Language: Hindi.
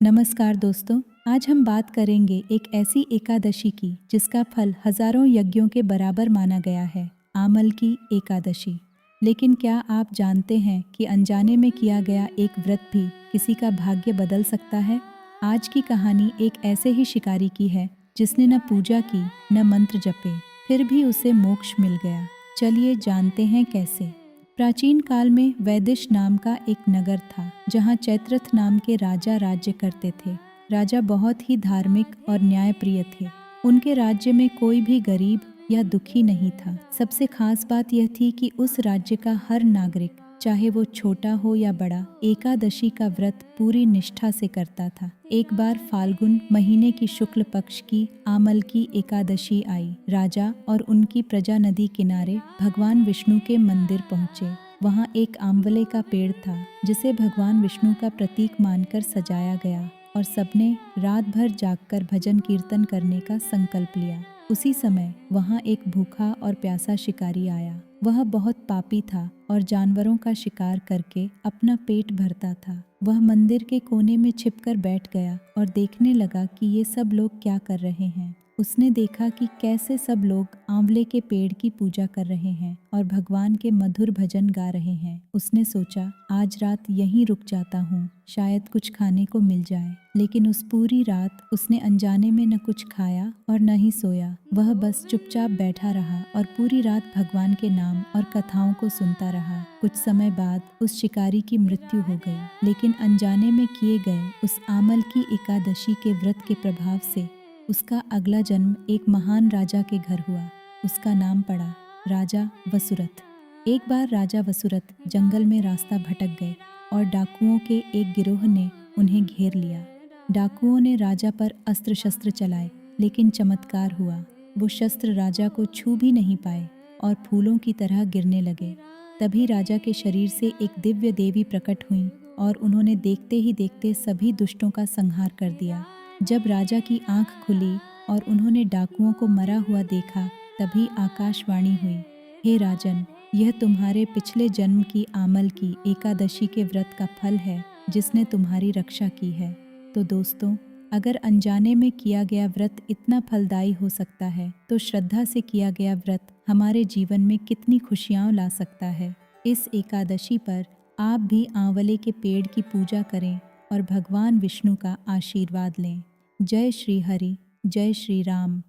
नमस्कार दोस्तों, आज हम बात करेंगे एक ऐसी एकादशी की जिसका फल हजारों यज्ञों के बराबर माना गया है, आमल की एकादशी। लेकिन क्या आप जानते हैं कि अनजाने में किया गया एक व्रत भी किसी का भाग्य बदल सकता है? आज की कहानी एक ऐसे ही शिकारी की है जिसने न पूजा की न मंत्र जपे, फिर भी उसे मोक्ष मिल गया। चलिए जानते हैं कैसे। प्राचीन काल में वैदिश नाम का एक नगर था जहाँ चैत्रथ नाम के राजा राज्य करते थे। राजा बहुत ही धार्मिक और न्यायप्रिय थे। उनके राज्य में कोई भी गरीब या दुखी नहीं था। सबसे खास बात यह थी कि उस राज्य का हर नागरिक, चाहे वो छोटा हो या बड़ा, एकादशी का व्रत पूरी निष्ठा से करता था। एक बार फाल्गुन महीने की शुक्ल पक्ष की आमल की एकादशी आई। राजा और उनकी प्रजा नदी किनारे भगवान विष्णु के मंदिर पहुँचे। वहाँ एक आंवले का पेड़ था जिसे भगवान विष्णु का प्रतीक मानकर सजाया गया और सबने रात भर जागकर भजन कीर्तन करने का संकल्प लिया। उसी समय वहाँ एक भूखा और प्यासा शिकारी आया। वह बहुत पापी था और जानवरों का शिकार करके अपना पेट भरता था। वह मंदिर के कोने में छिपकर बैठ गया और देखने लगा कि ये सब लोग क्या कर रहे हैं। उसने देखा कि कैसे सब लोग आंवले के पेड़ की पूजा कर रहे हैं और भगवान के मधुर भजन गा रहे हैं। उसने सोचा, आज रात यहीं रुक जाता हूँ, शायद कुछ खाने को मिल जाए। लेकिन उस पूरी रात उसने अनजाने में न कुछ खाया और न ही सोया। वह बस चुपचाप बैठा रहा और पूरी रात भगवान के नाम और कथाओं को सुनता रहा। कुछ समय बाद उस शिकारी की मृत्यु हो गई, लेकिन अनजाने में किए गए उस आमल की एकादशी के व्रत के प्रभाव से उसका अगला जन्म एक महान राजा के घर हुआ। उसका नाम पड़ा राजा वसुरथ। एक बार राजा वसुरथ जंगल में रास्ता भटक गए और डाकुओं के एक गिरोह ने उन्हें घेर लिया। डाकुओं ने राजा पर अस्त्र शस्त्र चलाए, लेकिन चमत्कार हुआ। वो शस्त्र राजा को छू भी नहीं पाए और फूलों की तरह गिरने लगे। तभी राजा के शरीर से एक दिव्य देवी प्रकट हुई और उन्होंने देखते ही देखते सभी दुष्टों का संहार कर दिया। जब राजा की आंख खुली और उन्होंने डाकुओं को मरा हुआ देखा, तभी आकाशवाणी हुई, हे राजन, यह तुम्हारे पिछले जन्म की आमल की एकादशी के व्रत का फल है जिसने तुम्हारी रक्षा की है। तो दोस्तों, अगर अनजाने में किया गया व्रत इतना फलदायी हो सकता है, तो श्रद्धा से किया गया व्रत हमारे जीवन में कितनी खुशियाँ ला सकता है। इस एकादशी पर आप भी आंवले के पेड़ की पूजा करें और भगवान विष्णु का आशीर्वाद लें। जय श्री हरि, जय श्री राम।